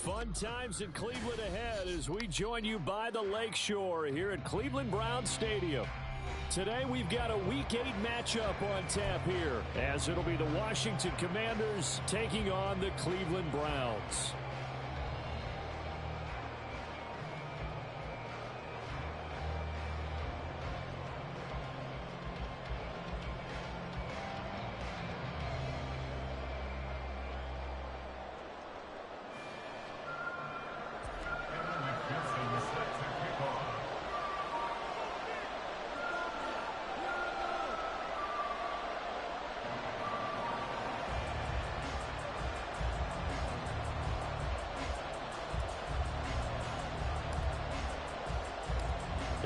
Fun times in Cleveland ahead as we join you by the Lakeshore here at Cleveland Browns Stadium. Today we've got a Week 8 matchup on tap here, as it'll be the Washington Commanders taking on the Cleveland Browns.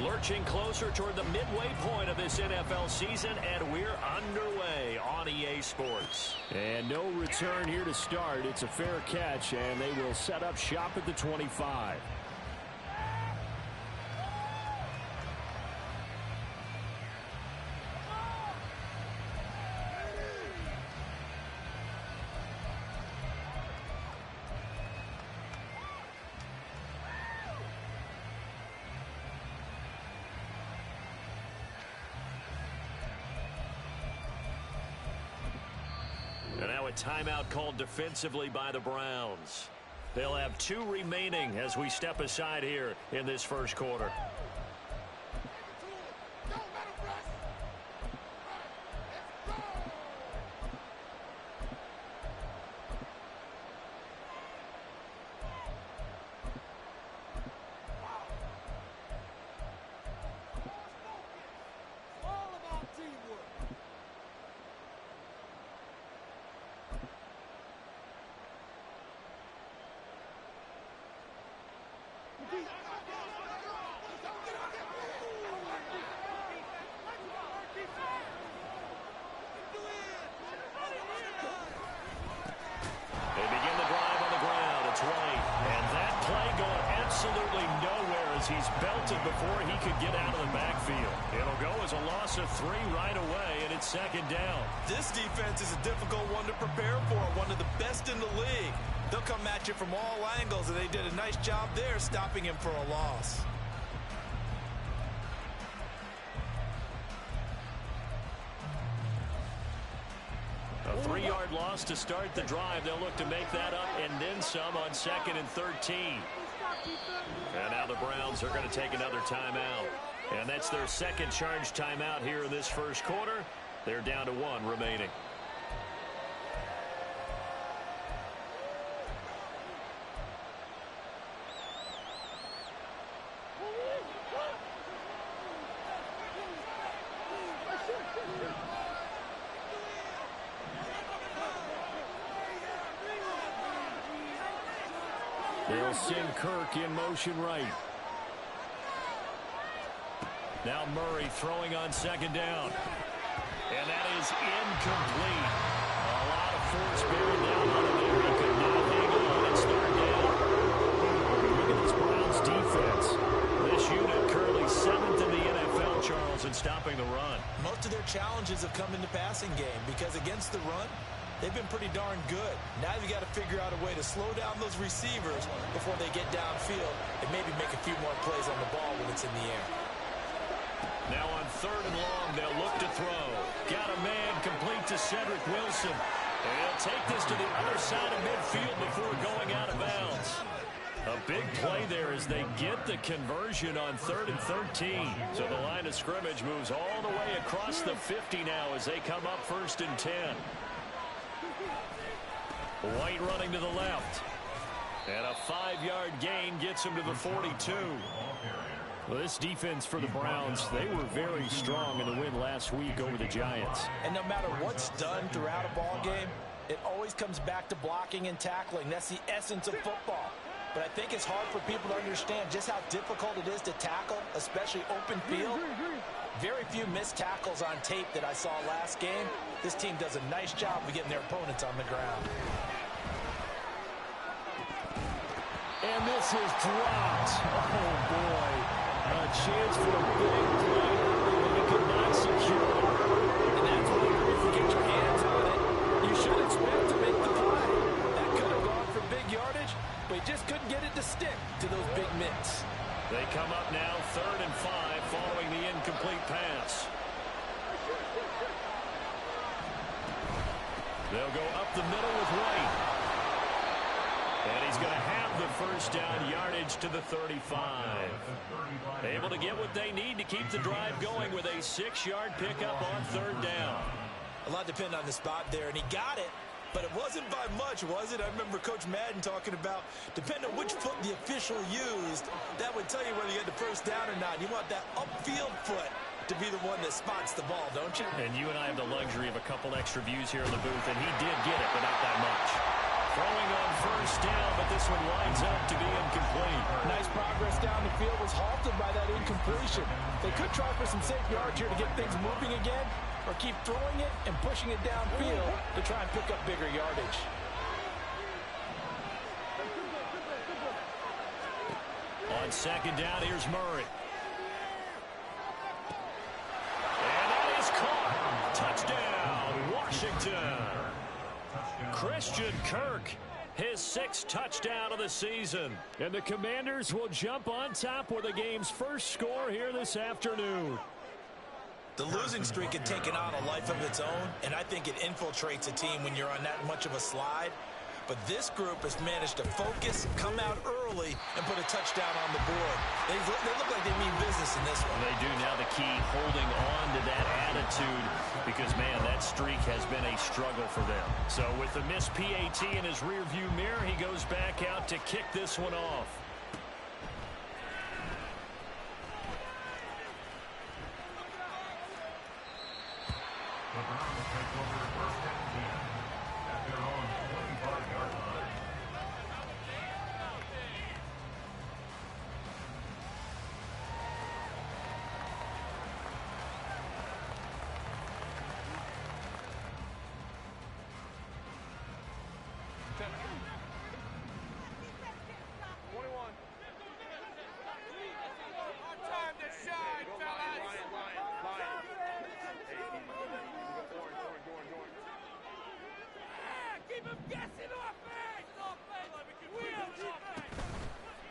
Lurching closer toward the midway point of this NFL season, and we're underway on EA Sports. And no return here to start. It's a fair catch, and they will set up shop at the 25. And now a timeout called defensively by the Browns. They'll have 2 remaining as we step aside here in this first quarter. He's belted before he could get out of the backfield. It'll go as a loss of 3 right away, and it's second down. This defense is a difficult one to prepare for, one of the best in the league. They'll come at you from all angles, and they did a nice job there stopping him for a loss. A 3-yard loss to start the drive. They'll look to make that up and then some on 2nd and 13. And now the Browns are going to take another timeout. And that's their second charge timeout here in this first quarter. They're down to 1 remaining. They'll send Kirk in motion right. Now Murray throwing on second down. And that is incomplete. A lot of force bearing down on him there. He could not hang on. It's third down. Look at this Browns defense. This unit currently 7th in the NFL, Charles, in stopping the run. Most of their challenges have come in the passing game because against the run, they've been pretty darn good. Now you've got to figure out a way to slow down those receivers before they get downfield and maybe make a few more plays on the ball when it's in the air. Now on 3rd and long, they'll look to throw. Got a man complete to Cedric Wilson. And he'll take this to the other side of midfield before going out of bounds. A big play there as they get the conversion on 3rd and 13. So the line of scrimmage moves all the way across the 50 now as they come up 1st and 10. White running to the left. And a 5-yard gain gets him to the 42. Well, this defense for the Browns, they were very strong in the win last week over the Giants. And no matter what's done throughout a ball game, it always comes back to blocking and tackling. That's the essence of football. But I think it's hard for people to understand just how difficult it is to tackle, especially open field. Very few missed tackles on tape that I saw last game. This team does a nice job of getting their opponents on the ground. And this is dropped. Oh, boy. A chance for a big play early, but he could not secure it. And that's why if you get your hands on it, you should expect to make the play. That could have gone for big yardage, but he just couldn't get it to stick to those big mitts. They come up now 3rd and 5 following the incomplete pass. They'll go up the middle with White. And he's going to have the first down yardage to the 35. Able to get what they need to keep the drive going with a 6-yard pickup on 3rd down. A lot depended on the spot there, and he got it. But it wasn't by much, was it? I remember Coach Madden talking about, depending on which foot the official used, that would tell you whether you had the first down or not. You want that upfield foot to be the one that spots the ball, don't you? And you and I have the luxury of a couple extra views here in the booth, and he did get it, but not that much. Throwing on first down, but this one lines up to be incomplete. Nice progress down the field, was halted by that incompletion. They could try for some safe yards here to get things moving again, or keep throwing it and pushing it downfield to try and pick up bigger yardage. On 2nd down, here's Murray. And that is caught. Touchdown, Washington. Christian Kirk, his 6th touchdown of the season. And the Commanders will jump on top with the game's first score here this afternoon. The losing streak had taken on a life of its own, and I think it infiltrates a team when you're on that much of a slide. But this group has managed to focus, come out early, and put a touchdown on the board. They look like they mean business in this one. They do. Now the key, holding on to that attitude, because, man, that streak has been a struggle for them. So with the missed PAT in his rearview mirror, he goes back out to kick this one off.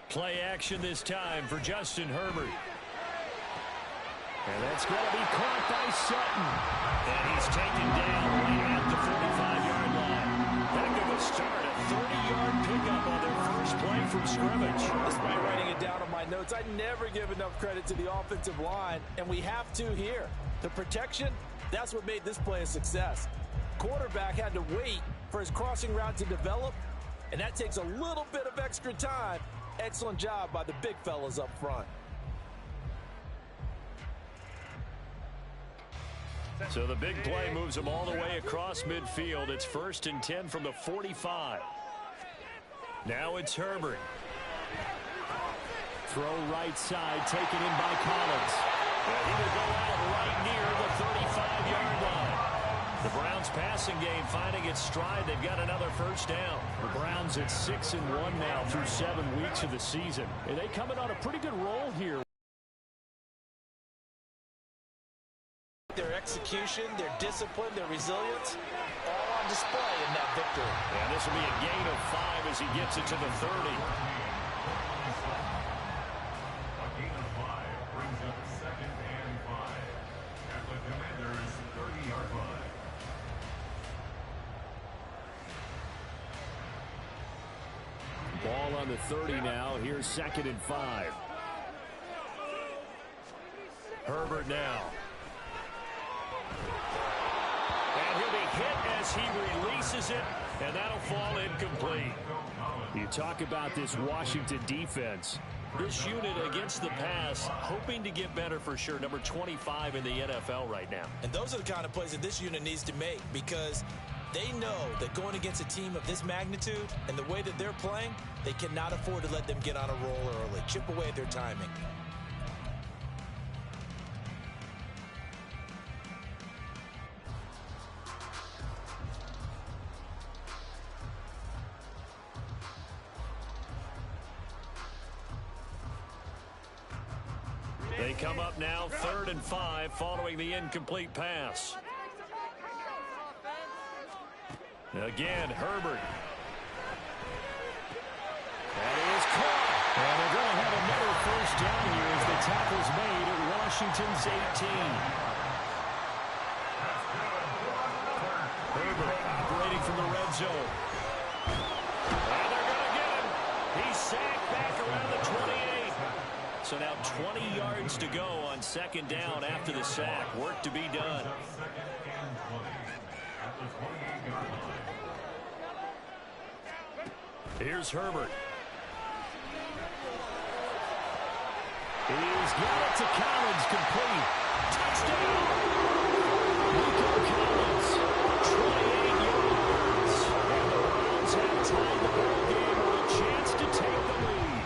Play action this time for Justin Herbert. And that's going to be caught by Sutton. And he's taken down right at the 45-yard line. Heck of a start, a 30-yard pickup on their first play from scrimmage. Despite writing it down on my notes, I never give enough credit to the offensive line, and we have to here. The protection, that's what made this play a success. Quarterback had to wait for his crossing route to develop, and that takes a little bit of extra time. Excellent job by the big fellas up front. So the big play moves them all the way across midfield. It's 1st and 10 from the 45. Now it's Herbert. Throw right side, taken in by Collins. Well, he will go out right near the 35-yard line. The Browns passing game finding its stride. They've got another first down. The Browns at 6-1 now through 7 weeks of the season. And they coming on a pretty good roll here. Their execution, their discipline, their resilience, all on display in that victory. And this will be a gain of 5 as he gets it to the 30. A gain of 5 brings up 2nd and 5 at the Commanders' 30-yard line. Ball on the 30 now. Here's 2nd and 5. Herbert now. And he'll be hit as he releases it, and that'll fall incomplete. You talk about this Washington defense. This unit against the pass, hoping to get better for sure. Number 25 in the NFL right now. And those are the kind of plays that this unit needs to make, because they know that going against a team of this magnitude and the way that they're playing, they cannot afford to let them get on a roll early. Chip away at their timing. They come up now 3rd and 5 following the incomplete pass. Again, Herbert. first down here as the tackle's made at Washington's 18. Herbert operating from the red zone. And they're going to get him. He's sacked back around the 28. So now 20 yards to go on second down after the sack. Work to be done. Here's Herbert. He's got it to Collins, complete. Touchdown! Nico Collins, 28 yards. And the Browns have tied the ball game with a chance to take the lead.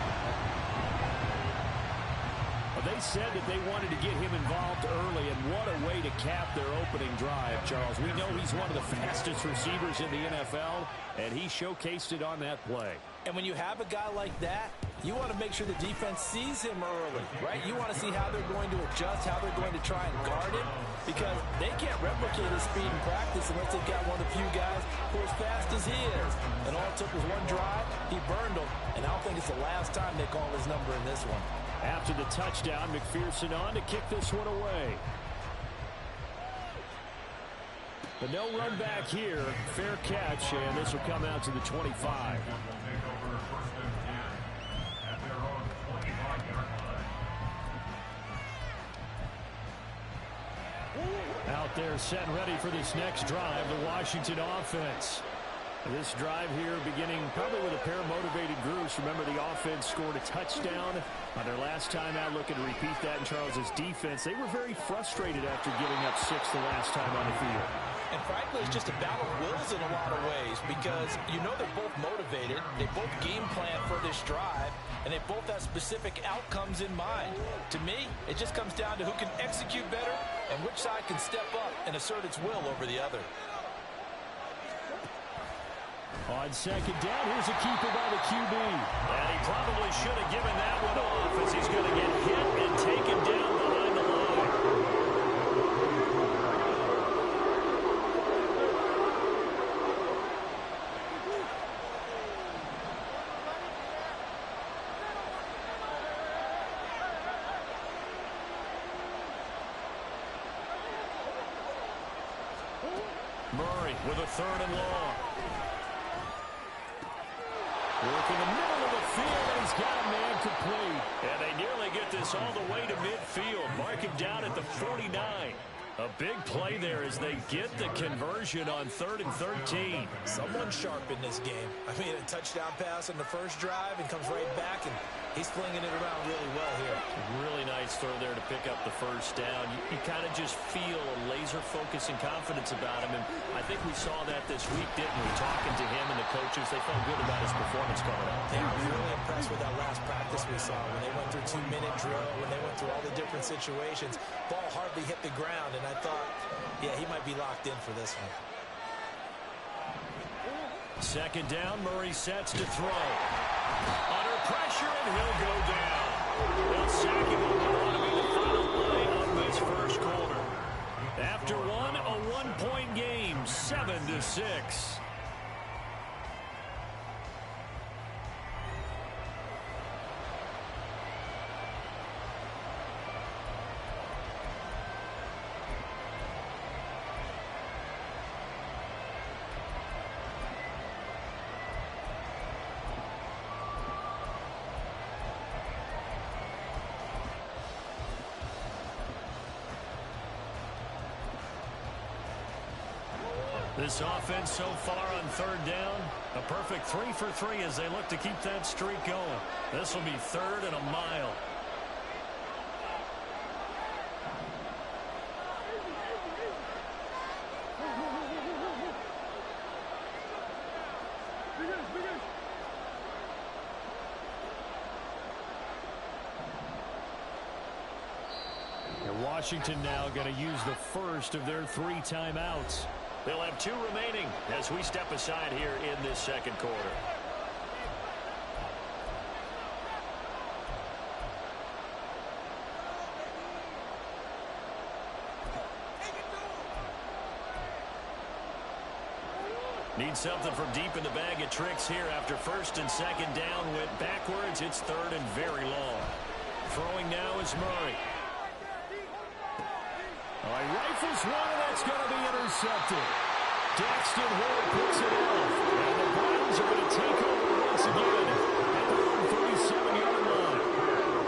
Well, they said that they wanted to get him involved early, and what a way to cap their opening drive, Charles. We know he's one of the fastest receivers in the NFL, and he showcased it on that play. And when you have a guy like that, you want to make sure the defense sees him early, right? You want to see how they're going to adjust, how they're going to try and guard him, because they can't replicate his speed in practice unless they've got one of the few guys who are as fast as he is. And all it took was one drive, he burned them, and I don't think it's the last time they call his number in this one. After the touchdown, McPherson on to kick this one away. But no run back here. Fair catch, and this will come out to the 25. Out there set and ready for this next drive, the Washington offense. This drive here beginning probably with a pair of motivated groups. Remember, the offense scored a touchdown on their last time out. Looking to repeat that in Charles's defense. They were very frustrated after giving up 6 the last time on the field. And frankly, it's just a battle of wills in a lot of ways because you know they're both motivated. They both game plan for this drive, and they both have specific outcomes in mind. To me, it just comes down to who can execute better and which side can step up and assert its will over the other. On second down, here's a keeper by the QB. And he probably should have given that one off as he's going to get hit and taken down behind the line. Murray with a 3rd and long. Work in the middle of the field, and he's got a man complete. And they nearly get this all the way to midfield. Mark him down at the 49. A big play there as they get the conversion on 3rd and 13. Someone sharp in this game. I mean, a touchdown pass on the first drive and comes right back, and he's flinging it around really well here. Really nice throw there to pick up the first down. You kind of just feel a laser focus and confidence about him, and I think we saw that this week, didn't we? Talking to him and the coaches, they felt good about his performance coming out. They were really impressed with that last practice we saw when they went through 2-minute drill, when they went through all the different situations. Ball hardly hit the ground, and I thought, yeah, he might be locked in for this one. Second down, Murray sets to throw. Under pressure, and he'll go down. They'll sack him on what ought to be the final play of this first quarter. After one, a one-point game, 7-6. This offense so far on 3rd down, a perfect 3 for 3 as they look to keep that streak going. This will be 3rd and a mile. And Washington now going to use the first of their 3 timeouts. They'll have 2 remaining as we step aside here in this second quarter. Need something from deep in the bag of tricks here after 1st and 2nd down went backwards. It's 3rd and very long. Throwing now is Murray. He rifles one, and that's going to be intercepted. Daxton Ward puts it off. And the Browns are going to take over once again at the 37-yard line.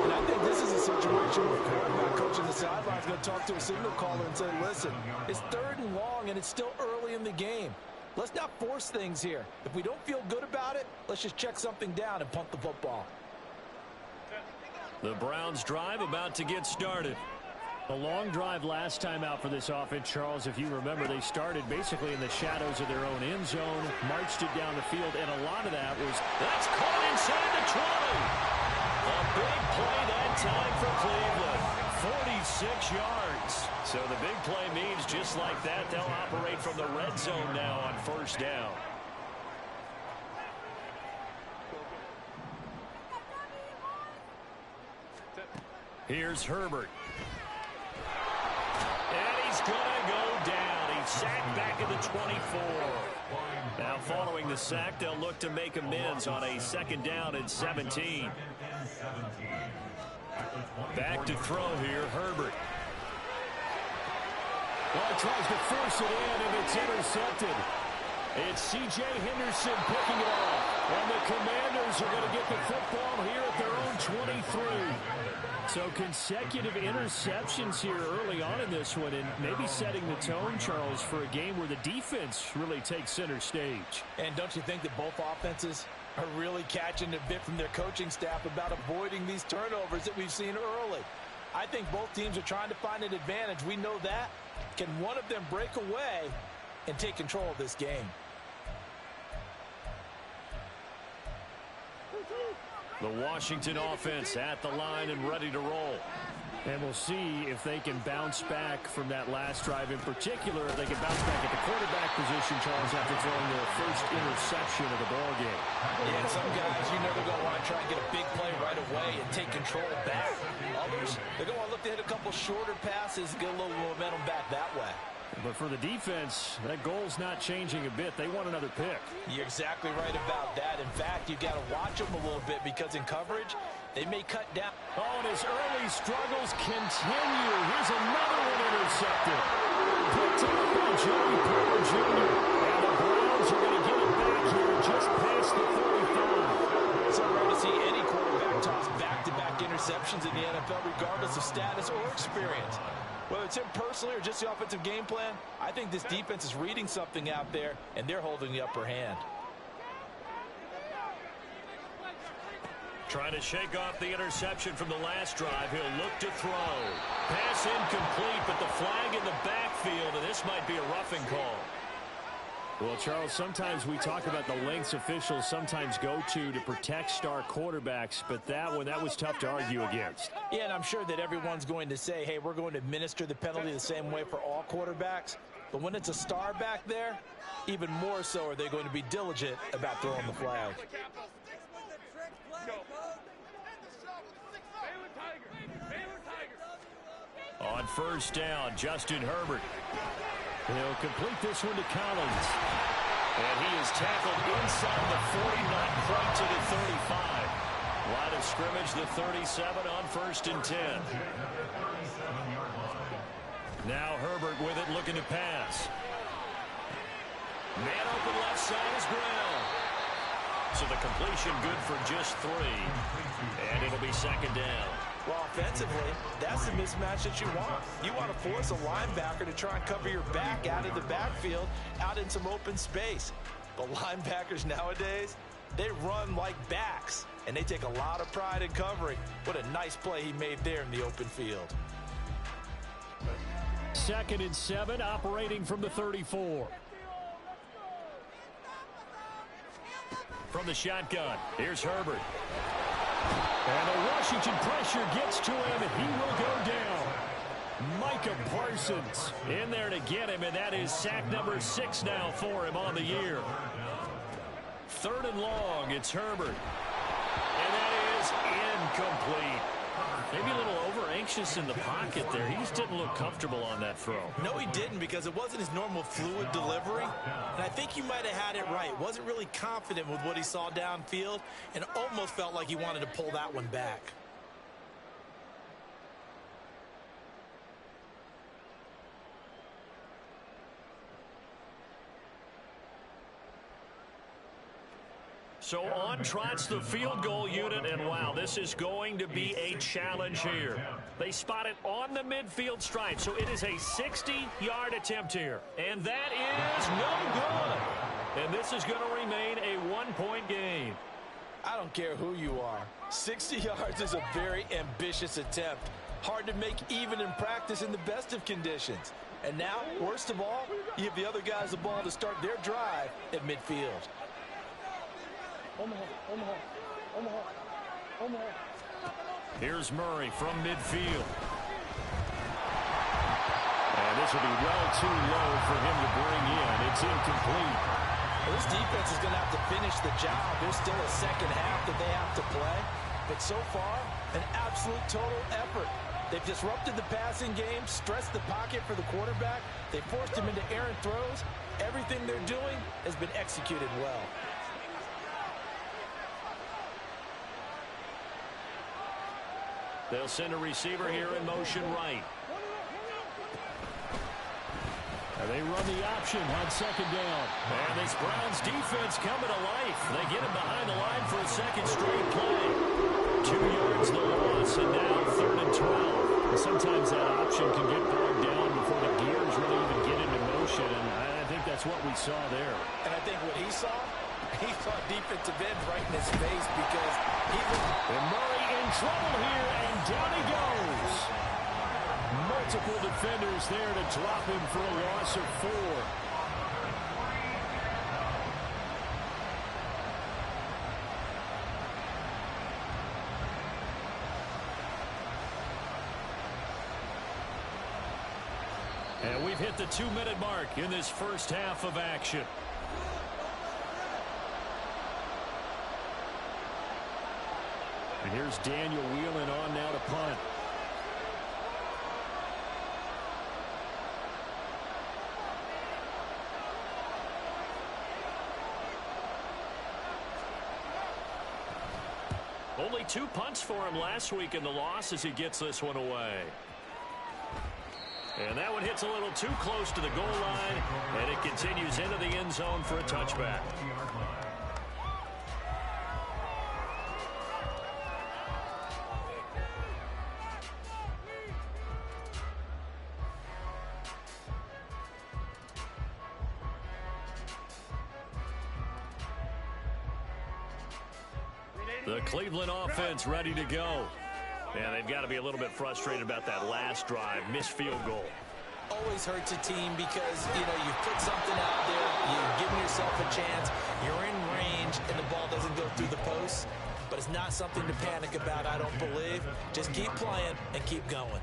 And I think this is a situation where the quarterback coach on the sideline is going to talk to a signal caller and say, listen, it's 3rd and long, and it's still early in the game. Let's not force things here. If we don't feel good about it, let's just check something down and punt the football. The Browns drive about to get started. A long drive last time out for this offense, Charles. If you remember, they started basically in the shadows of their own end zone, marched it down the field, and a lot of that was... That's caught inside the 20. A big play that time for Cleveland. 46 yards. So the big play means just like that, they'll operate from the red zone now on 1st down. Here's Herbert. And he's going to go down. He's sacked back at the 24. Now following the sack, they'll look to make amends on a 2nd down and 17. Back to throw here, Herbert. Well, he tries to force it in, and it's intercepted. It's C.J. Henderson picking it off. And the Commanders are going to get the football here at their own 23. So consecutive interceptions here early on in this one, and maybe setting the tone, Charles, for a game where the defense really takes center stage. And don't you think that both offenses are really catching a bit from their coaching staff about avoiding these turnovers that we've seen early? I think both teams are trying to find an advantage. We know that. Can one of them break away and take control of this game? The Washington offense at the line and ready to roll. And we'll see if they can bounce back from that last drive in particular. If they can bounce back at the quarterback position, Charles, after throwing their first interception of the ballgame. Yeah, some guys, you know they're going to want to try and get a big play right away and take control back. Others, they're going to look to hit a couple shorter passes and get a little momentum back that way. But for the defense, that goal's not changing a bit. They want another pick. You're exactly right about that. In fact, you've got to watch them a little bit because in coverage, they may cut down. Oh, and his early struggles continue. Here's another one intercepted. Picked up by Joey Porter Jr. And the Browns are going to get it back here just past the 45. It's rare to see any quarterback toss back-to-back interceptions in the NFL, regardless of status or experience. Whether it's him personally or just the offensive game plan, I think this defense is reading something out there, and they're holding the upper hand. Trying to shake off the interception from the last drive. He'll look to throw. Pass incomplete, but the flag in the backfield, and this might be a roughing call. Well, Charles, sometimes we talk about the lengths officials sometimes go to protect star quarterbacks, but that was tough to argue against. Yeah, and I'm sure that everyone's going to say, hey, we're going to administer the penalty the same way for all quarterbacks. But when it's a star back there, even more so are they going to be diligent about throwing the flag. On 1st down, Justin Herbert. He'll complete this one to Collins. And he is tackled inside the 40, not quite to the 35. Line of scrimmage, the 37 on 1st and 10. Now Herbert with it, looking to pass. Man open left side is Brown. So the completion good for just 3. And it'll be 2nd down. Well, offensively, that's the mismatch that you want. You want to force a linebacker to try and cover your back out of the backfield, out in some open space. But linebackers nowadays, they run like backs, and they take a lot of pride in covering. What a nice play he made there in the open field. 2nd and 7, operating from the 34. From the shotgun, here's Herbert. And the Washington pressure gets to him, and he will go down. Micah Parsons in there to get him, and that is sack number 6 now for him on the year. 3rd and long, it's Herbert. And that is incomplete. Maybe a little over-anxious in the pocket there. He just didn't look comfortable on that throw. No, he didn't, because it wasn't his normal fluid delivery. And I think you might have had it right. Wasn't really confident with what he saw downfield and almost felt like he wanted to pull that one back. So on trots the field goal unit, and wow, this is going to be a challenge here. They spot it on the midfield stripe, so it is a 60-yard attempt here. And that is no good. And this is going to remain a one-point game. I don't care who you are. 60 yards is a very ambitious attempt. Hard to make even in practice in the best of conditions. And now, worst of all, you give the other guys the ball to start their drive at midfield. Here's Murray from midfield. And this will be well too low for him to bring in. It's incomplete. Well, this defense is going to have to finish the job. There's still a second half that they have to play. But so far, an absolute total effort. They've disrupted the passing game, stressed the pocket for the quarterback. They forced him into errant throws. Everything they're doing has been executed well. They'll send a receiver here in motion right. And they run the option on second down. And this Browns defense coming to life. They get him behind the line for a second straight play. 2 yards the loss, and now 3rd and 12. Sometimes that option can get bogged down before the gears really even get into motion, and I think that's what we saw there. And I think what he saw defensive end right in his face because he was... And Murray in trouble here, and down he goes. Multiple defenders there to drop him for a loss of 4. And we've hit the 2-minute mark in this first half of action. And here's Daniel Whelan on now to punt. Only 2 punts for him last week in the loss as he gets this one away. And that one hits a little too close to the goal line, and it continues into the end zone for a touchback. The Cleveland offense ready to go. And they've got to be a little bit frustrated about that last drive, missed field goal. Always hurts a team because, you put something out there, you've given yourself a chance, you're in range, and the ball doesn't go through the posts. But it's not something to panic about, I don't believe. Just keep playing and keep going.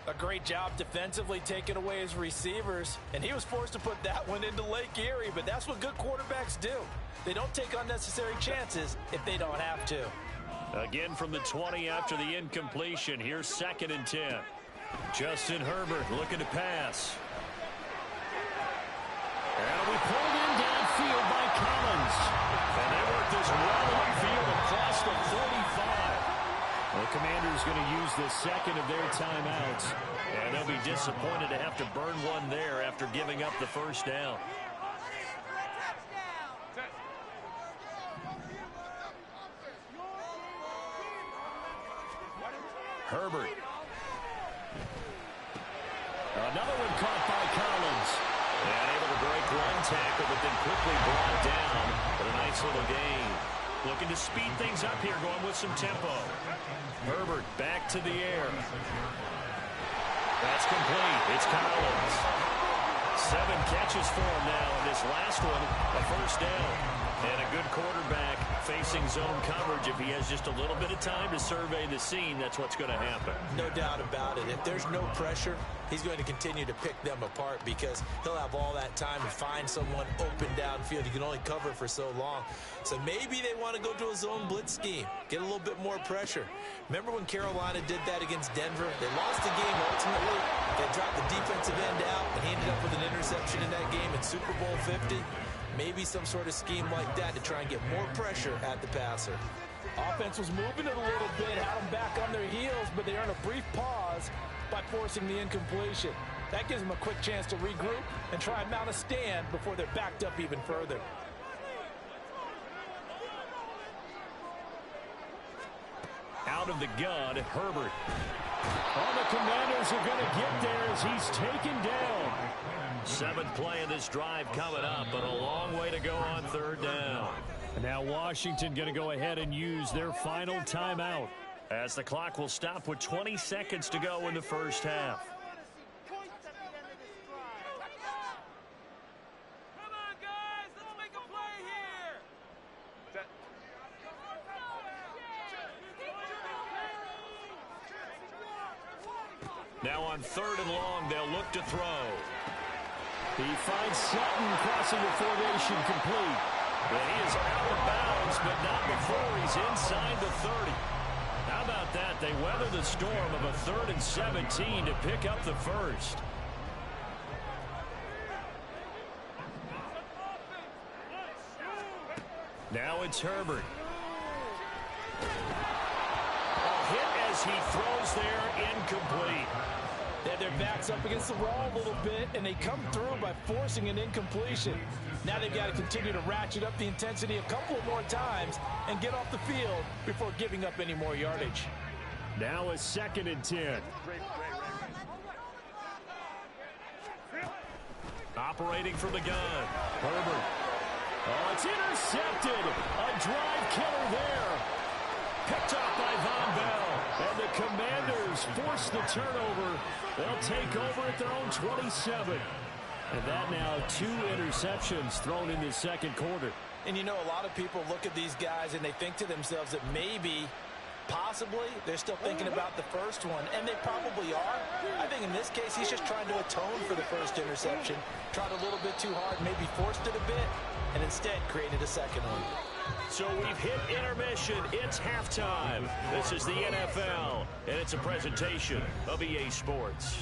A great job defensively taking away his receivers, and he was forced to put that one into Lake Erie, but that's what good quarterbacks do. They don't take unnecessary chances if they don't have to. Again from the 20 after the incompletion. Here's 2nd and 10. Justin Herbert looking to pass. And we pulled in downfield by Collins. And they work this well upfield across the 45. The Commanders going to use the second of their timeouts. And they'll be disappointed to have to burn one there after giving up the first down. Herbert. Another one caught by Collins. And able to break one tackle, but then quickly brought down. But a nice little gain. Looking to speed things up here, going with some tempo. Herbert back to the air. That's complete. It's Collins. 7 catches for him now, and this last one, a first down. And a good quarterback facing zone coverage. If he has just a little bit of time to survey the scene, that's what's going to happen. No doubt about it. If there's no pressure, he's going to continue to pick them apart because he'll have all that time to find someone open downfield. He can only cover for so long. So maybe they want to go to a zone blitz scheme, get a little bit more pressure. Remember when Carolina did that against Denver? They lost the game ultimately. They dropped the defensive end out, and he ended up with an interception in that game in Super Bowl 50. Maybe some sort of scheme like that to try and get more pressure at the passer. Offense was moving it a little bit, had them back on their heels, but they earned a brief pause by forcing the incompletion. That gives them a quick chance to regroup and try and mount a stand before they're backed up even further. out of the gun, Herbert. All the Commanders are going to get there as he's taken down. 7th play of this drive coming up, but a long way to go on 3rd down. Now Washington going to go ahead and use their final timeout, as the clock will stop with 20 seconds to go in the first half. Now on 3rd and long, they'll look to throw. He finds Sutton crossing the formation complete. But he is out of bounds, but not before he's inside the 30. How about that? They weather the storm of a 3rd and 17 to pick up the first. Now it's Herbert. A hit as he throws there, incomplete. They have their backs up against the wall a little bit, and they come through by forcing an incompletion. Now they've got to continue to ratchet up the intensity a couple of more times and get off the field before giving up any more yardage. Now a 2nd and 10. Operating from the gun. Herbert. Oh, it's intercepted. A drive killer there. Picked off by Von Bell. And the Commanders force the turnover. They'll take over at their own 27. And that now 2 interceptions thrown in the 2nd quarter. And you know, a lot of people look at these guys and they think to themselves that maybe, possibly, they're still thinking about the first one. And they probably are. I think in this case, he's just trying to atone for the first interception. Tried a little bit too hard, maybe forced it a bit, and instead created a 2nd one. So we've hit intermission. It's halftime. This is the NFL, and it's a presentation of EA Sports.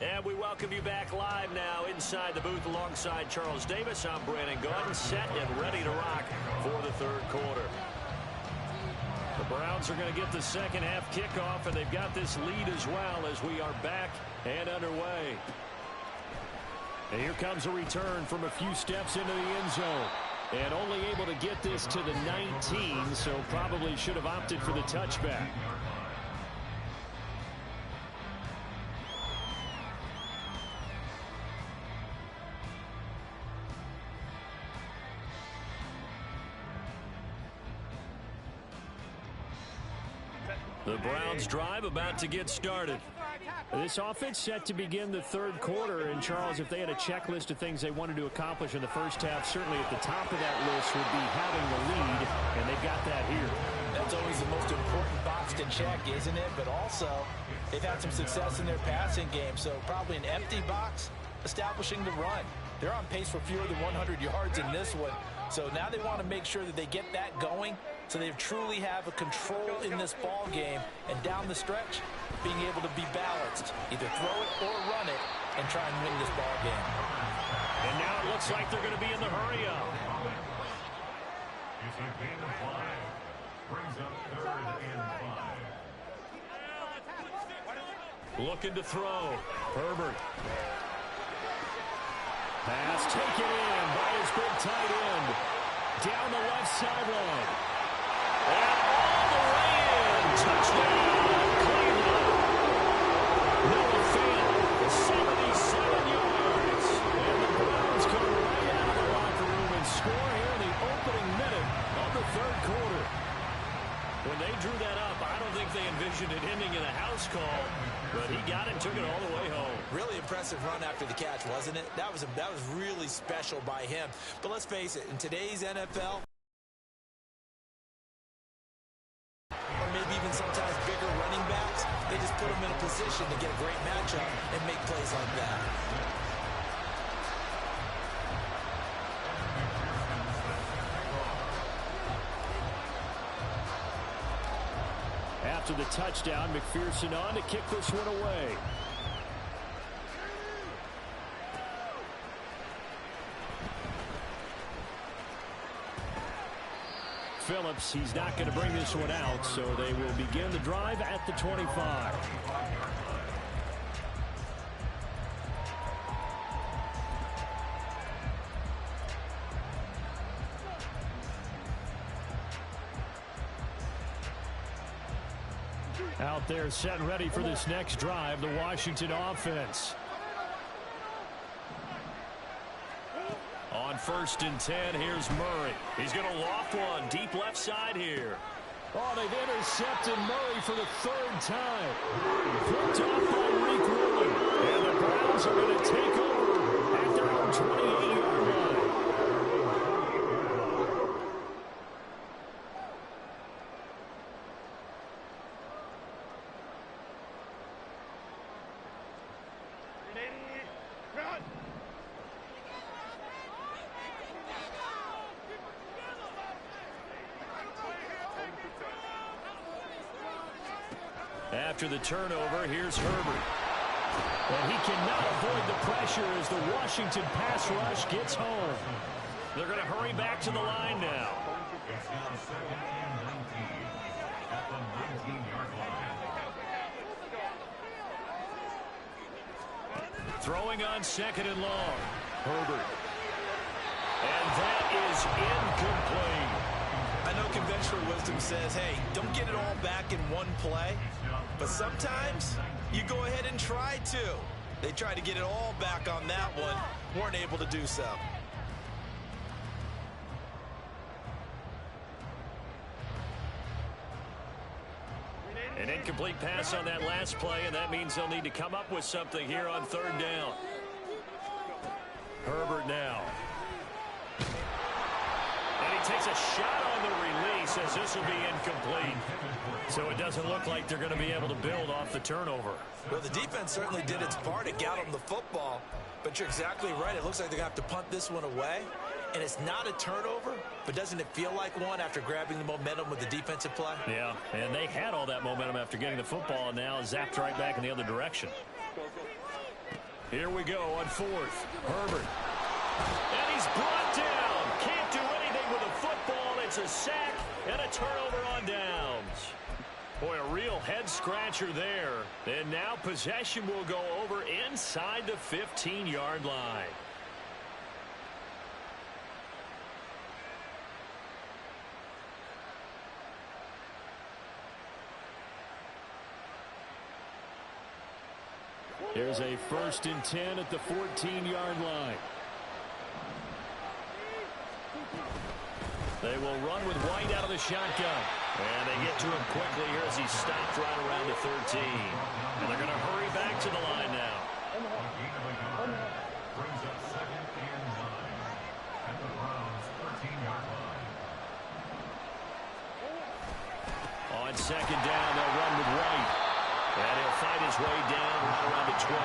And we welcome you back live now inside the booth alongside Charles Davis. I'm Brandon Gaudin, set and ready to rock for the 3rd quarter. The Browns are going to get the 2nd half kickoff, and they've got this lead as well as we are back and underway. And here comes a return from a few steps into the end zone. And only able to get this to the 19, so probably should have opted for the touchback. The Browns drive about to get started. This offense set to begin the 3rd quarter. And, Charles, if they had a checklist of things they wanted to accomplish in the first half, certainly at the top of that list would be having the lead, and they've got that here. That's always the most important box to check, isn't it? But also, they've had some success in their passing game, so probably an empty box establishing the run. They're on pace for fewer than 100 yards in this one. So now they want to make sure that they get that going so they truly have a control in this ball game. And down the stretch, being able to be balanced. Either throw it or run it and try and win this ball game. And now it looks like they're going to be in the hurry-up. It's a gain of 5. Brings up 3rd and 5. Looking to throw. Herbert. Pass taken in by his big tight end. Down the left sideline. And all the way in. Touchdown, Cleveland. Noah Fant, 77 yards. And the Browns come right out of the locker room and score here in the opening minute of the 3rd quarter. When they drew that up, I don't think they envisioned it ending in a house call, but he got it, took it all the way home. Really impressive run after the catch, wasn't it? That was really special by him. But let's face it, in today's NFL, or maybe even sometimes bigger running backs, they just put them in a position to get a great matchup and make plays like that. after the touchdown. McPherson on to kick this one away. Phillips, he's not going to bring this one out, so they will begin the drive at the 25. Out there set and ready for this next drive, the Washington offense. On 1st and 10, here's Murray. He's going to loft one deep left side here. Oh, they've intercepted Murray for the 3rd time. Picked off by Reek Willen. And the Browns are going to take over at their own 28-yard line. After the turnover, here's Herbert. And he cannot avoid the pressure as the Washington pass rush gets home. They're going to hurry back to the line now. It's now 2nd and 19 at the 19-yard line. Throwing on 2nd and long. Herbert. And that is incomplete. I know conventional wisdom says, hey, don't get it all back in one play. But sometimes you go ahead and try to. They tried to get it all back on that one. Weren't able to do so. An incomplete pass on that last play, and that means they'll need to come up with something here on 3rd down. Herbert now. And he takes a shot on the release as this will be incomplete. So it doesn't look like they're going to be able to build off the turnover. Well, the defense certainly did its part to get them the football. But you're exactly right. It looks like they're going to have to punt this one away. And it's not a turnover, but doesn't it feel like one after grabbing the momentum with the defensive play? Yeah, and they had all that momentum after getting the football, and now zapped right back in the other direction. Here we go on 4th. Herbert. And he's brought down. Can't do anything with a football. It's a sack and a turnover on downs. Boy, a real head-scratcher there. And now possession will go over inside the 15-yard line. Here's a 1st and 10 at the 14-yard line. They will run with White out of the shotgun. And they get to him quickly here as he stopped right around the 13. And they're going to hurry back to the line now. Brings up 2nd and 9 at the Browns' 13-yard line. On 2nd down, they'll run with White. And he'll fight his way down right around the 12.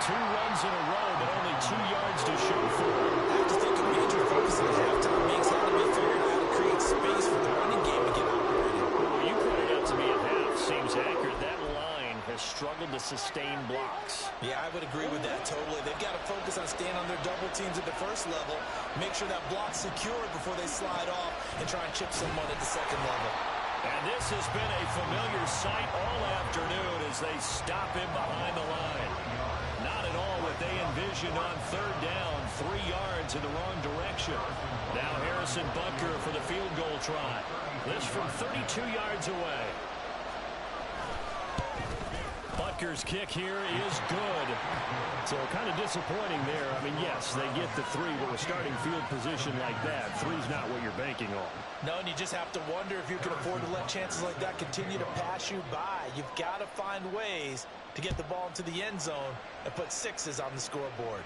2 runs in a row, but only 2 yards to show for it. I have to think a major focus in halftime means had to be figuring out how to create space for the running game to get operated. Well, you pointed out to me at half. Seems accurate. That line has struggled to sustain blocks. Yeah, I would agree with that totally. They've got to focus on staying on their double teams at the first level, make sure that block's secure before they slide off and try and chip someone at the second level. And this has been a familiar sight all afternoon as they stop him behind the line. Not at all what they envisioned on 3rd down, 3 yards in the wrong direction. Now Harrison Butker for the field goal try. This from 32 yards away. Butker's kick here is good. So kind of disappointing there. I mean, yes, they get the 3, but with starting field position like that, 3's not what you're banking on. No, and you just have to wonder if you can afford to let chances like that continue to pass you by. You've got to find ways to get the ball into the end zone and put 6s on the scoreboard.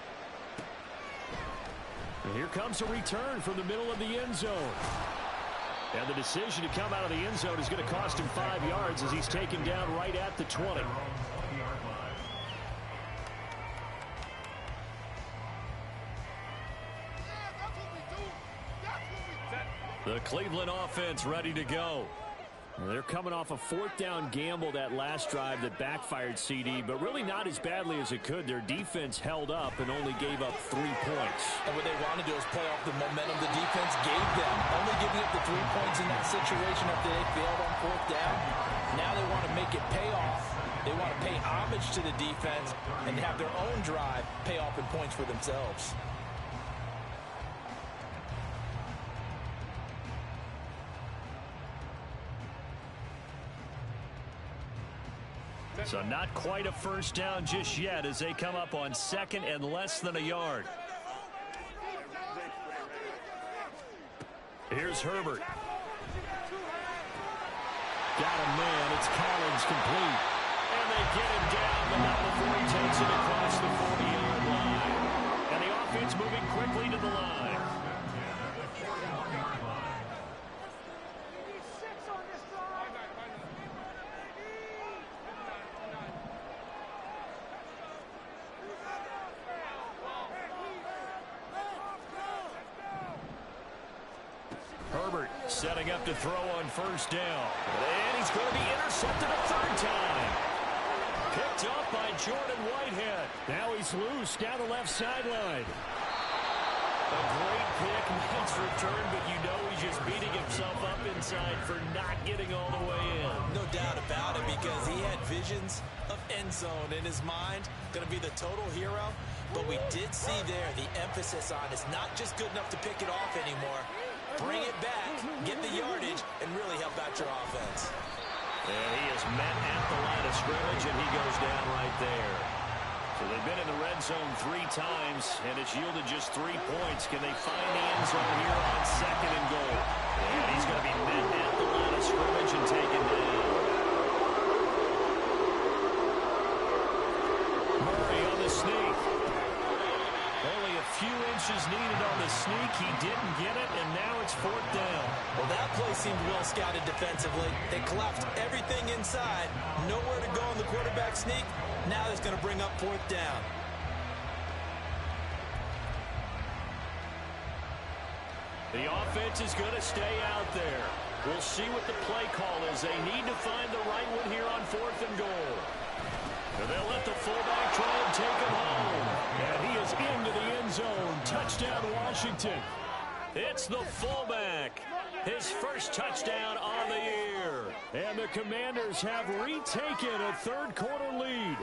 And here comes a return from the middle of the end zone. And the decision to come out of the end zone is going to cost him 5 yards as he's taken down right at the 20. The Cleveland offense ready to go. They're coming off a fourth down gamble that last drive that backfired, CD, but really not as badly as it could. Their defense held up and only gave up 3 points. And what they want to do is play off the momentum the defense gave them. Only giving up the 3 points in that situation after they failed on fourth down. Now they want to make it pay off. They want to pay homage to the defense and have their own drive pay off in points for themselves. So not quite a first down just yet as they come up on second and less than a yard. Here's Herbert. Got a man. It's Collins complete. And they get him down, but not before he takes it across the 40-yard line. And the offense moving quickly to the line. Herbert setting up to throw on first down. And he's going to be intercepted a third time. Picked up by Jordan Whitehead. Now he's loose down the left sideline. A great pick, nice return, but you know he's just beating himself up inside for not getting all the way in. No doubt about it, because he had visions of end zone in his mind. Going to be the total hero. But we did see there the emphasis on it's not just good enough to pick it off anymore. Bring it back, get the yardage, and really help out your offense. And he is met at the line of scrimmage, and he goes down right there. So they've been in the red zone 3 times, and it's yielded just 3 points. Can they find the end zone here on second and goal? And he's going to be met at the line of scrimmage and taken down. Murray on the sneak. Only a few inches needed on the sneak. He didn't get it, and now it's fourth down. Well, that play seemed well scouted defensively. They collapsed everything inside. Nowhere to go on the quarterback sneak. Now it's going to bring up fourth down. The offense is going to stay out there. We'll see what the play call is. They need to find the right one here on fourth and goal. And they'll let the fullback try and take him home. And he is into the end zone. Touchdown, Washington. It's the fullback. His first touchdown on the year. And the Commanders have retaken a third-quarter lead.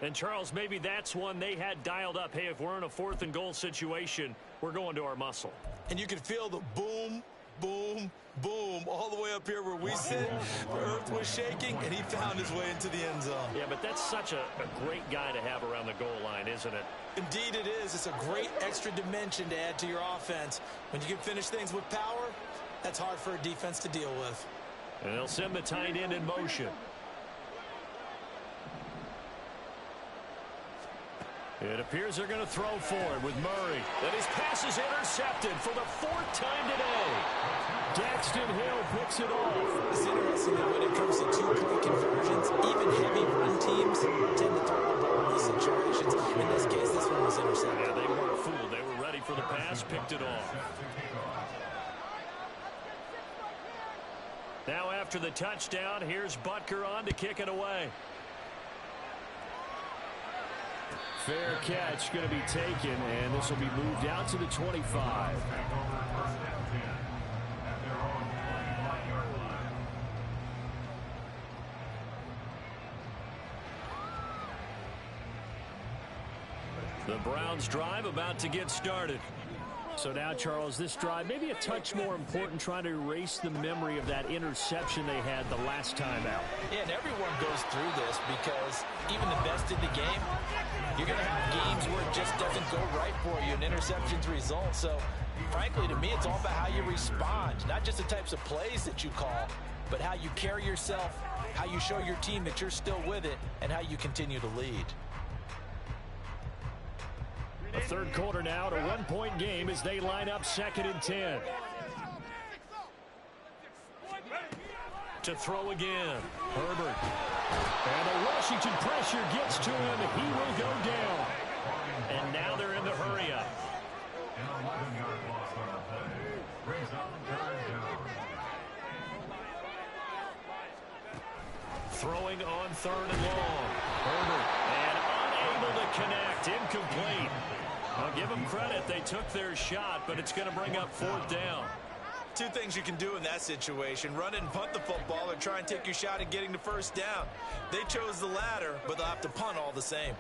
And, Charles, maybe that's one they had dialed up. Hey, if we're in a fourth and goal situation, we're going to our muscle. And you can feel the boom, boom, boom all the way up here where we sit. The earth was shaking, and he found his way into the end zone. Yeah, but that's such a great guy to have around the goal line, isn't it? Indeed it is. It's a great extra dimension to add to your offense. When you can finish things with power, that's hard for a defense to deal with. And they'll send the tight end in motion. It appears they're going to throw forward with Murray. And his pass is intercepted for the 4th time today. Daxton Hill picks it off. It's interesting that when it comes to two-point conversions, even heavy run teams tend to throw the ball in these situations. In this case, this one was intercepted. Yeah, they weren't fooled. They were ready for the pass, picked it off. Now after the touchdown, here's Butker on to kick it away. Fair catch going to be taken, and this will be moved out to the 25. The Browns drive about to get started. So now, Charles, this drive maybe a touch more important, trying to erase the memory of that interception they had the last time out. Yeah, and everyone goes through this because even the best in the game, you're going to have games where it just doesn't go right for you, and interceptions result. So, frankly, to me, it's all about how you respond, not just the types of plays that you call, but how you carry yourself, how you show your team that you're still with it, and how you continue to lead. A third quarter now, to 1-point game as they line up 2nd and 10. To throw again. Herbert. And the Washington pressure gets to him. He will go down. And now they're in the hurry up. An 11-yard loss on the play brings up third down. throwing on 3rd and long. Herbert, and unable to connect. Incomplete. I'll give them credit. They took their shot, but it's going to bring up 4th down. Two things you can do in that situation: run and punt the football, or try and take your shot at getting the 1st down. They chose the latter, but they'll have to punt all the same.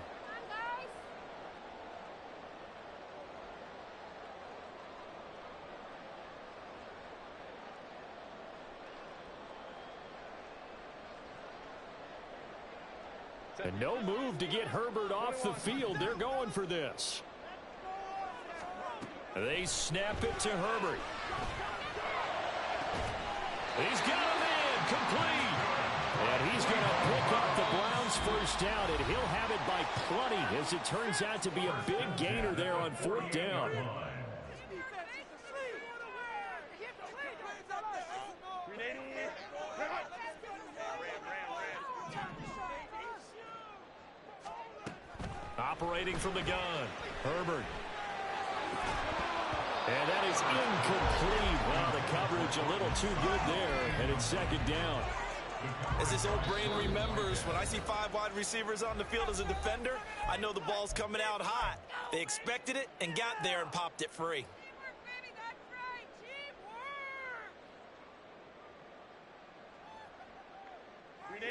And no move to get Herbert off the field. They're going for this. They snap it to Herbert. He's got a man complete. And he's going to pick up the Browns' 1st down, and he'll have it by plenty, as it turns out to be a big gainer there on 4th down. Operating from the gun, Herbert. And that is incomplete. Well, the coverage a little too good there, and it's 2nd down. As this old brain remembers, when I see 5 wide receivers on the field as a defender, I know the ball's coming out hot. They expected it and got there and popped it free.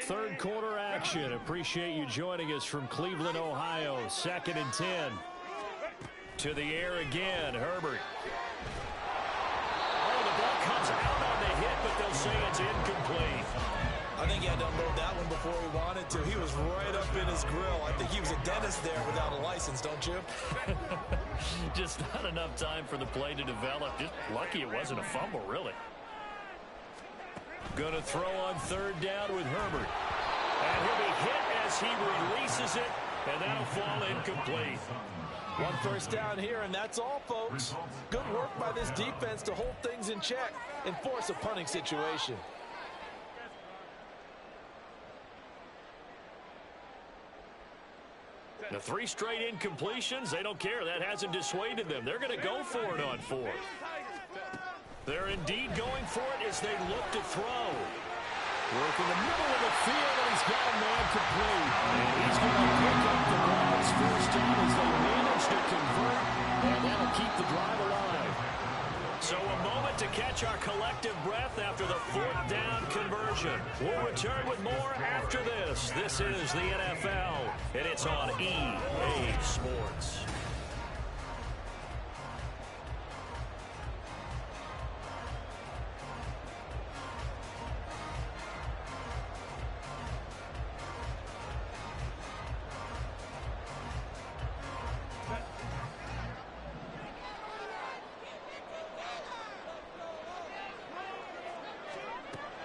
Third quarter action. Appreciate you joining us from Cleveland, Ohio. 2nd and 10. To the air again, Herbert. Oh, the ball comes out on the hit, but they'll say it's incomplete. I think he had to unload that one before he wanted to. He was right up in his grill. I think he was a dentist there without a license, don't you? Just not enough time for the play to develop. Just lucky it wasn't a fumble, really. Going to throw on 3rd down with Herbert. And he'll be hit as he releases it, and that'll fall incomplete. 1 1st down here, and that's all, folks. Good work by this defense to hold things in check and force a punting situation. The 3 straight incompletions, they don't care. That hasn't dissuaded them. They're going to go for it on 4th. They're indeed going for it as they look to throw. Work in the middle of the field, and he's got a man complete. And he's going to pick up the Browns' 1st down as they manage to convert, and that'll keep the drive alive. So a moment to catch our collective breath after the 4th down conversion. We'll return with more after this. This is the NFL, and it's on EA Sports.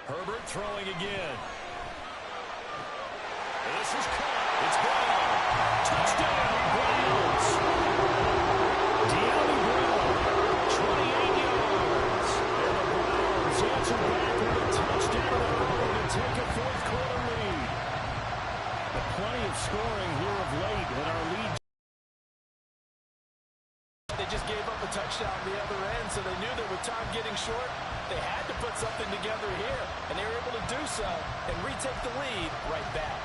Herbert throwing again. This is caught. It's Brown. Touchdown, Browns. De'Ami Brown, 28 yards. And the Browns answer back with a touchdown to take a 4th quarter lead. But plenty of scoring here of late in our lead. They just gave up a touchdown on the other end, so they knew that with time getting short, they had to put something together here, and they were able to do so and retake the lead right back.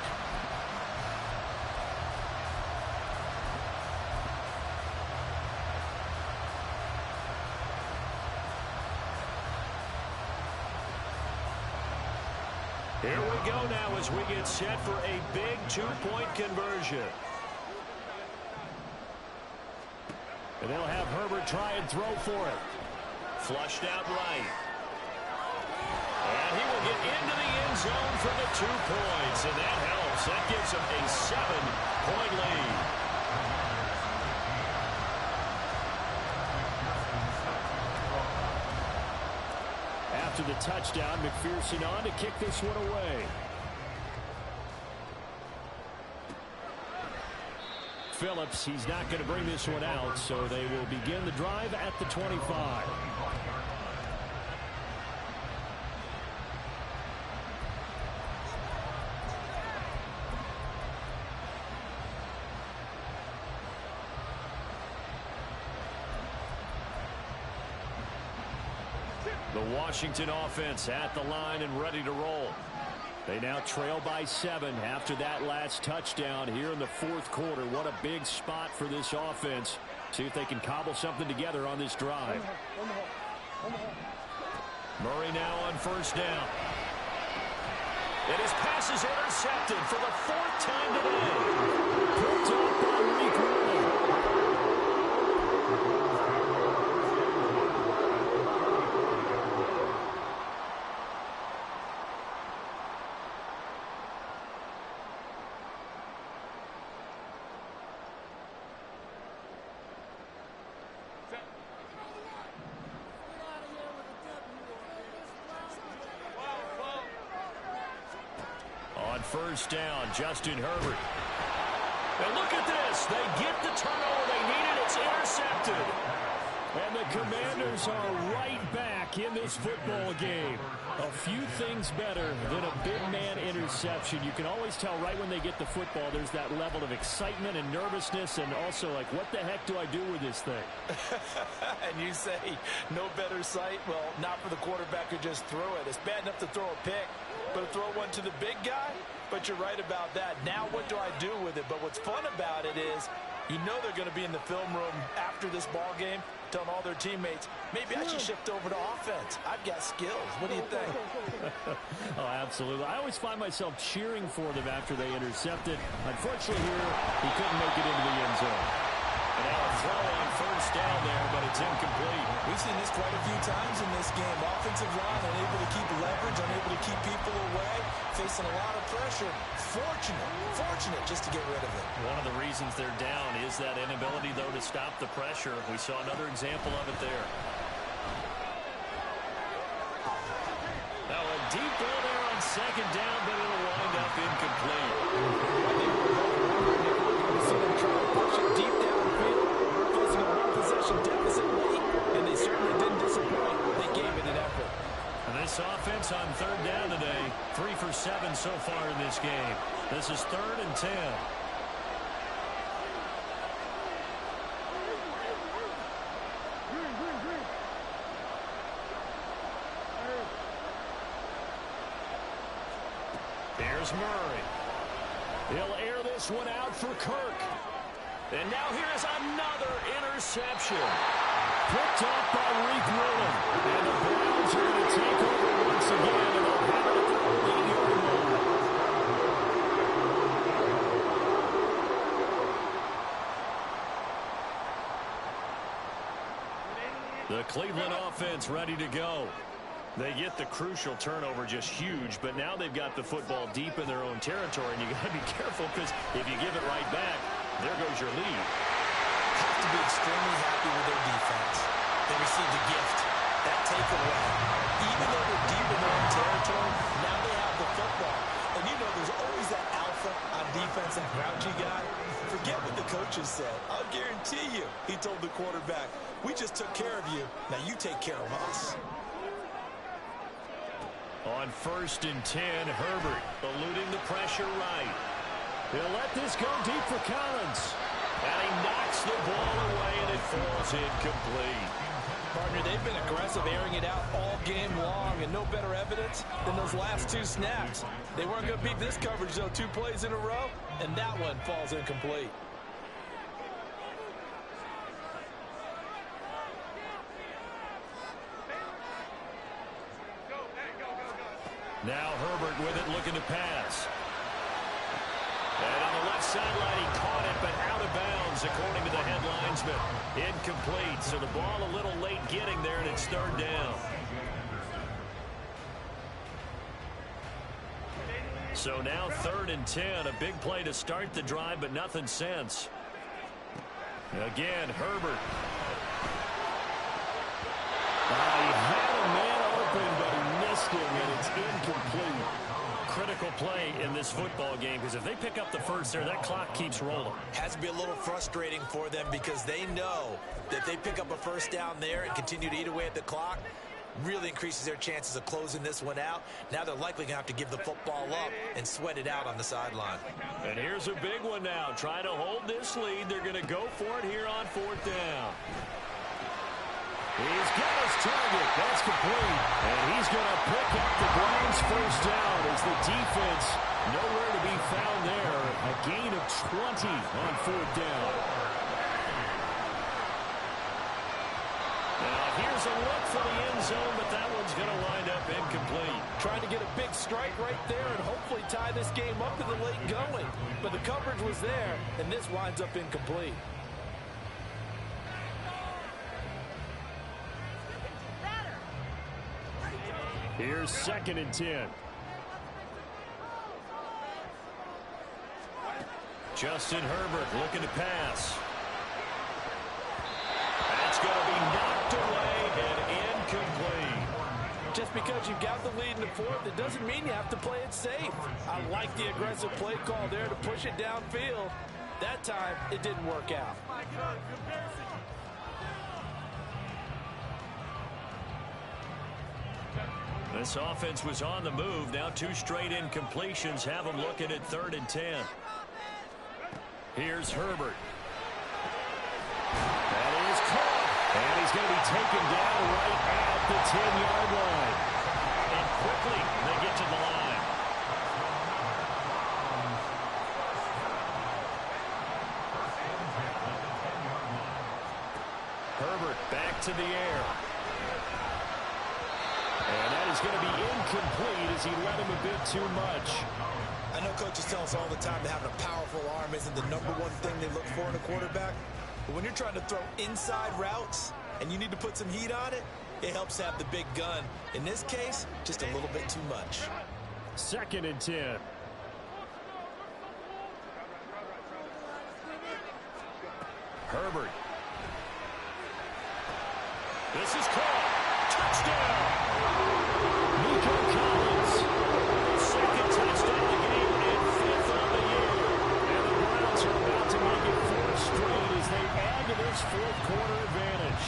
Here we go now as we get set for a big 2-point conversion. And they'll have Herbert try and throw for it. Flushed out right. And he will get into the end zone for the 2 points, and that helps. That gives him a 7-point lead. After the touchdown, McPherson on to kick this one away. Phillips, he's not going to bring this one out, so they will begin the drive at the 25. The Washington offense at the line and ready to roll. They now trail by 7 after that last touchdown here in the fourth quarter. What a big spot for this offense. See if they can cobble something together on this drive. Murray now on first down. And his pass is intercepted for the 4th time today. Picked up by Reek Wilson. First down, Justin Herbert. And look at this. They get the turnover they needed. It's intercepted. And the Commanders are right back in this football game. A few things better than a big man interception. You can always tell right when they get the football, there's that level of excitement and nervousness, and also like, what the heck do I do with this thing? And you say, no better sight? Well, not for the quarterback who just threw it. It's bad enough to throw a pick, but to throw one to the big guy? But you're right about that. Now what do I do with it? But what's fun about it is you know they're going to be in the film room after this ball game telling all their teammates, maybe I should shift over to offense. I've got skills. What do you think? Oh, absolutely. I always find myself cheering for them after they intercepted. Unfortunately here, he couldn't make it into the end zone. And now a throw on first down there, but it's incomplete. We've seen this quite a few times in this game. Offensive line unable to keep leverage, unable to keep people away, facing a lot of pressure. Fortunate just to get rid of it. One of the reasons they're down is that inability, though, to stop the pressure. We saw another example of it there. Now a deep ball there on second down, but it'll wind up incomplete. We see them try to push it deep downfield, facing a one-possession deficit late, and they certainly didn't disappoint. They gave it an effort. And this offense on third down today, 3 for 7 so far in this game. This is 3rd and 10. Here's Murray. He'll air this one out for Kirk. And now here's another interception. Picked up by Reek Wilson. And the Browns are going to take over once again, and they'll have it at the 8-yard line. The Cleveland offense ready to go. They get the crucial turnover, just huge, but now they've got the football deep in their own territory, and you got to be careful because if you give it right back, there goes your lead. Have to be extremely happy with their defense. They received a gift. That takeaway. Even though they're deep in their own territory, now they have the football. And you know there's always that alpha on defense, that grouchy guy. Forget what the coaches said. I'll guarantee you, he told the quarterback, we just took care of you. Now you take care of us. On 1st and 10, Herbert eluding the pressure right. He'll let this go deep for Collins. And he knocks the ball away, and it falls incomplete. Partner, they've been aggressive, airing it out all game long, and no better evidence than those last 2 snaps. They weren't going to beat this coverage, though, 2 plays in a row, and that one falls incomplete. Now Herbert with it, looking to pass. And on the left sideline, he caught it, but out of bounds, according to the head linesman. Incomplete, so the ball a little late getting there, and it's 3rd down. So now 3rd and 10, a big play to start the drive, but nothing since. Again, Herbert. He had a man open, but he missed him, and it's incomplete. Critical play in this football game, because if they pick up the first there, that clock keeps rolling. Has to be a little frustrating for them because they know that if they pick up a first down there and continue to eat away at the clock, really increases their chances of closing this one out. Now they're likely going to have to give the football up and sweat it out on the sideline. And here's a big one now. Trying to hold this lead. They're going to go for it here on 4th down. He's got his target. That's complete. And he's going to pick up the Browns' first down as the defense nowhere to be found there. A gain of 20 on fourth down. Now here's a look for the end zone, but that one's going to wind up incomplete. Trying to get a big strike right there and hopefully tie this game up in the late going. But the coverage was there, and this winds up incomplete. Here's 2nd and 10. Justin Herbert looking to pass. That's going to be knocked away and incomplete. Just because you've got the lead in the fourth, it doesn't mean you have to play it safe. I like the aggressive play call there to push it downfield. That time, it didn't work out. This offense was on the move. Now 2 straight incompletions have them looking at 3rd and 10. Here's Herbert. That is caught. And he's going to be taken down right at the 10-yard line. And quickly they get to the line. Herbert back to the air. And that is going to be incomplete as he led him a bit too much. I know coaches tell us all the time that having a powerful arm isn't the #1 thing they look for in a quarterback. But when you're trying to throw inside routes and you need to put some heat on it, it helps have the big gun. In this case, just a little bit too much. 2nd and 10. Herbert. This is caught. Touchdown. Nico Collins. 2nd touchdown of the game and 5th on the year. And the Browns are about to make it 4th straight as they add to this fourth-quarter advantage.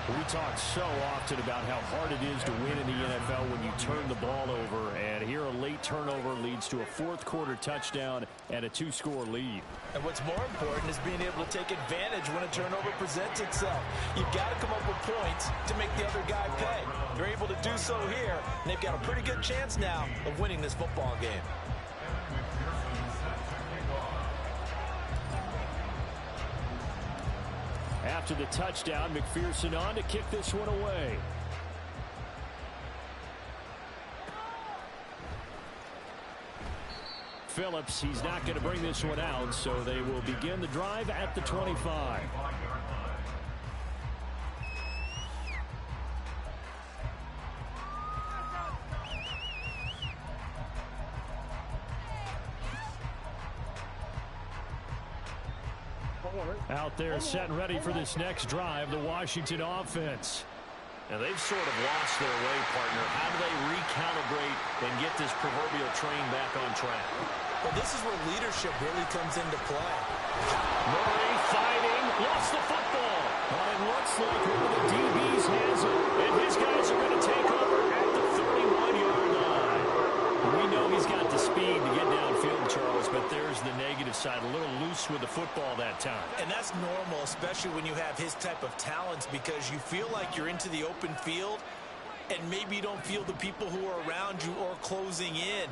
We talk so often about how hard it is to win in the NFL when you turn the ball over. And here a late turnover leads to a fourth-quarter touchdown and a 2-score lead. And what's more important is being able to take advantage when a turnover presents itself. You've got to come up with points to make the other guy pay. They're able to do so here, and they've got a pretty good chance now of winning this football game. After the touchdown, McPherson on to kick this one away. Phillips, he's not going to bring this one out, so they will begin the drive at the 25. Out there set and ready for this next drive, the Washington offense. Now they've sort of lost their way, partner. How do they recalibrate and get this proverbial train back on track? Well, this is where leadership really comes into play. Murray fighting, lost the football. But it looks like one of the DBs has it. And his guys are going to take over at the 31-yard line. We know he's got the speed to get downfield, Charles, but there's the negative side. A little loose with the football that time. And that's normal, especially when you have his type of talents, because you feel like you're into the open field and maybe you don't feel the people who are around you or closing in.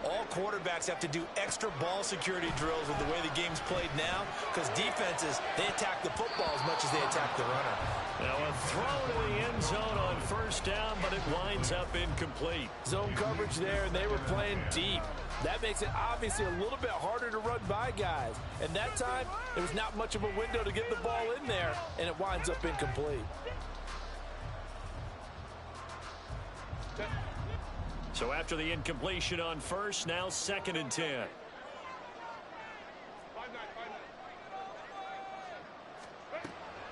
All quarterbacks have to do extra ball security drills with the way the game's played now, because defenses, they attack the football as much as they attack the runner. Now a throw to the end zone on first down, but it winds up incomplete. Zone coverage there, and they were playing deep. That makes it obviously a little bit harder to run by guys. And that time, there was not much of a window to get the ball in there, and it winds up incomplete. So after the incompletion on first, now 2nd and 10.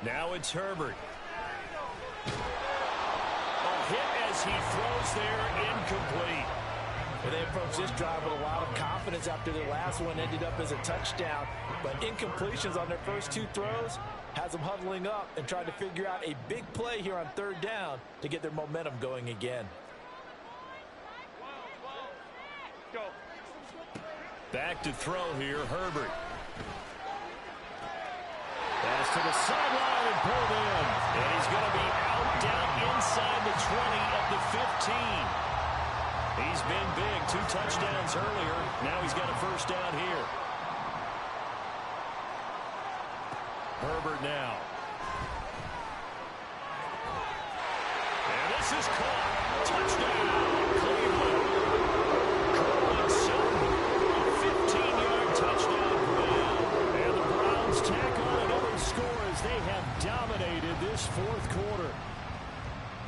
Now it's Herbert. A hit as he throws there, incomplete. Well, they approached this drive with a lot of confidence after their last one ended up as a touchdown. But incompletions on their first 2 throws has them huddling up and trying to figure out a big play here on 3rd down to get their momentum going again. Back to throw here, Herbert. Pass to the sideline and pulled in. And he's going to be out down inside the 20 at the 15. He's been big. 2 touchdowns earlier. Now he's got a first down here. Herbert now. And this is caught. Touchdown, Cleveland. Cortland Sutton, a 15-yard touchdown grab. And the Browns tack on another score as they have dominated this fourth quarter.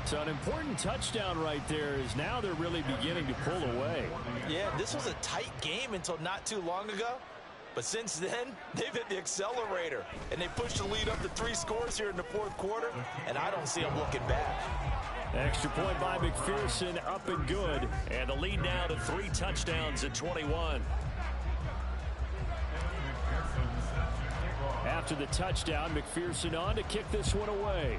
So an important touchdown right there is now they're really beginning to pull away. Yeah, this was a tight game until not too long ago. But since then, they've hit the accelerator. And they pushed the lead up to 3 scores here in the fourth quarter. And I don't see them looking back. Extra point by McPherson, up and good. And the lead now to 3 touchdowns at 21. After the touchdown, McPherson on to kick this one away.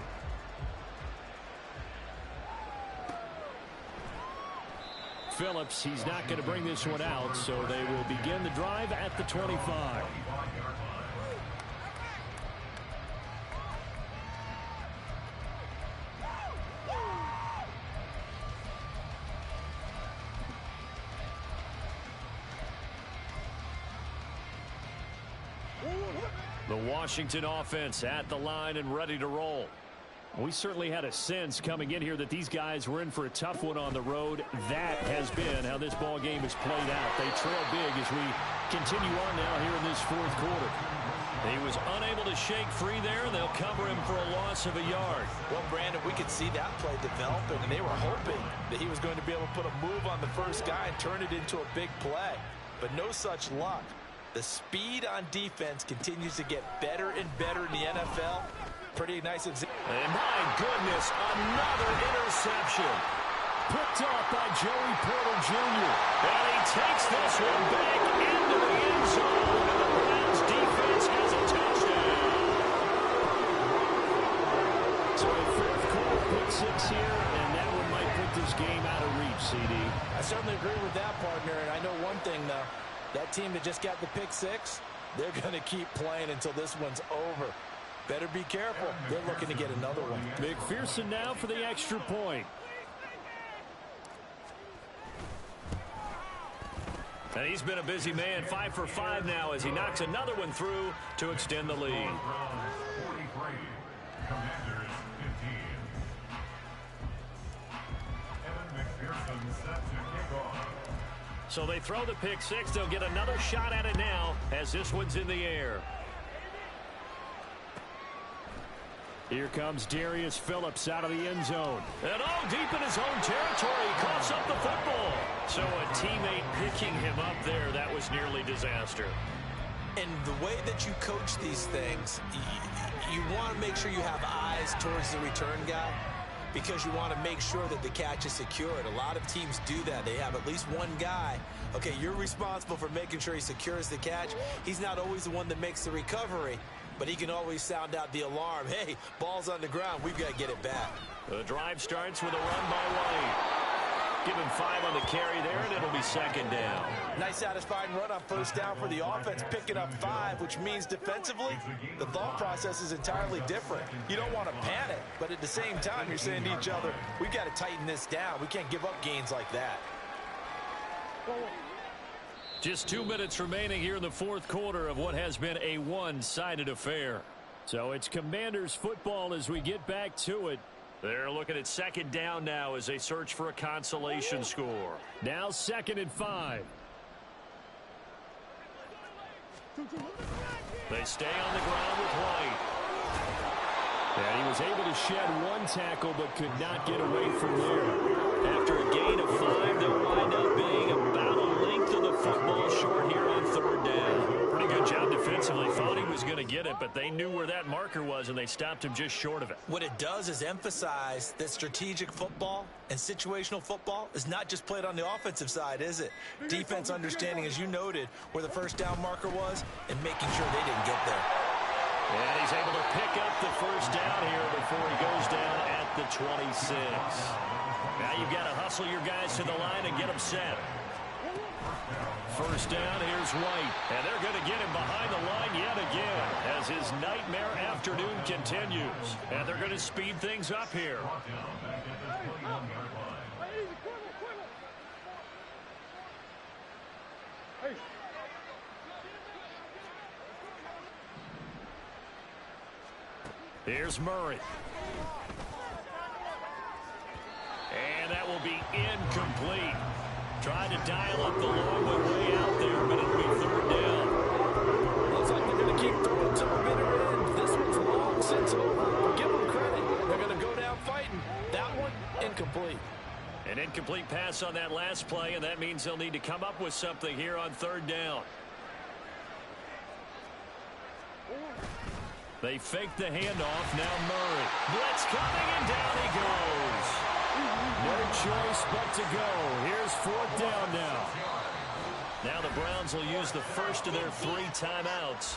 Phillips, he's not going to bring this one out, so they will begin the drive at the 25. The Washington offense at the line and ready to roll. We certainly had a sense coming in here that these guys were in for a tough one on the road. That has been how this ball game has played out. They trail big as we continue on now here in this fourth quarter. He was unable to shake free there. They'll cover him for a loss of a yard. Well, Brandon, we could see that play developing, and they were hoping that he was going to be able to put a move on the first guy and turn it into a big play. But no such luck. The speed on defense continues to get better and better in the NFL. Pretty nice example. And my goodness, another interception. Picked off by Joey Porter Jr. And he takes this one back into the end zone. And the Browns defense has a touchdown. So a fourth quarter pick-6 here, and that one might put this game out of reach, CD. I certainly agree with that, partner. And I know one thing, though. That team that just got the pick-6, they're going to keep playing until this one's over. Better be careful. They're looking to get another one. McPherson now for the extra point. And he's been a busy man, 5 for 5 now as he knocks another one through to extend the lead. Commanders 15. Evan McPherson set to kick off. So they throw the pick-6. They'll get another shot at it now as this one's in the air. Here comes Darius Phillips out of the end zone. And all deep in his own territory. He coughs up the football. So a teammate picking him up there, that was nearly disaster. And the way that you coach these things, you want to make sure you have eyes towards the return guy because you want to make sure that the catch is secured. A lot of teams do that. They have at least one guy. Okay, you're responsible for making sure he secures the catch. He's not always the one that makes the recovery, but he can always sound out the alarm. Hey, ball's on the ground. We've got to get it back. The drive starts with a run by White. Give him 5 on the carry there, and it'll be second down. Nice satisfying run on first down for the offense, picking up 5, which means defensively, the thought process is entirely different. You don't want to panic, but at the same time, you're saying to each other, we've got to tighten this down. We can't give up gains like that. Just 2 minutes remaining here in the fourth quarter of what has been a one-sided affair. So it's Commanders football as we get back to it. They're looking at second down now as they search for a consolation score. Now 2nd and 5. They stay on the ground with White. And he was able to shed 1 tackle but could not get away from there. After a gain of 5, they'll wind up being about a length of the football short here on third down. Pretty good job defensively. Thought he was going to get it, but they knew where that marker was, and they stopped him just short of it. What it does is emphasize that strategic football and situational football is not just played on the offensive side, is it? Defense understanding, as you noted, where the first down marker was and making sure they didn't get there. And he's able to pick up the first down here before he goes down at the 26. Now you've got to hustle your guys to the line and get them set. First down, here's White. And they're going to get him behind the line yet again as his nightmare afternoon continues. And they're going to speed things up here. Here's Murray. And that will be incomplete. Trying to dial up the long way out there, but it'll be third down. Looks like they're going to keep throwing to the bitter end. This one's long since over. But give them credit. They're going to go down fighting. That one, incomplete. An incomplete pass on that last play, and that means they'll need to come up with something here on third down. They fake the handoff. Now Murray. Blitz coming, and down he goes. No choice but to go. Here's fourth down now. Now the Browns will use the first of their 3 timeouts.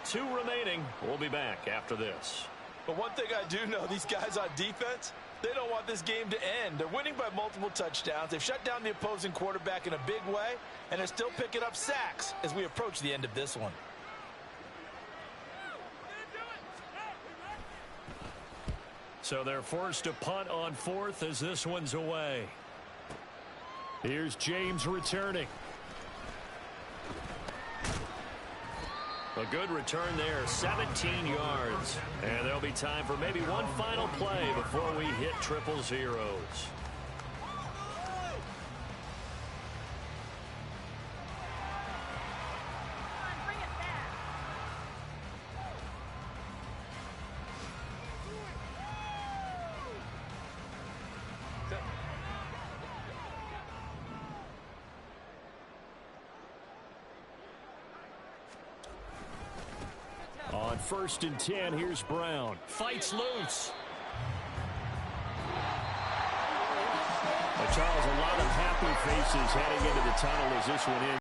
Two remaining. We'll be back after this. But one thing I do know, these guys on defense, they don't want this game to end. They're winning by multiple touchdowns. They've shut down the opposing quarterback in a big way, and they're still picking up sacks as we approach the end of this one. So they're forced to punt on fourth as this one's away. Here's James returning. A good return there, 17 yards. And there'll be time for maybe one final play before we hit triple zeros. On 1st and 10, here's Brown. Fights loose. Well, Charles, a lot of happy faces heading into the tunnel as this one ends.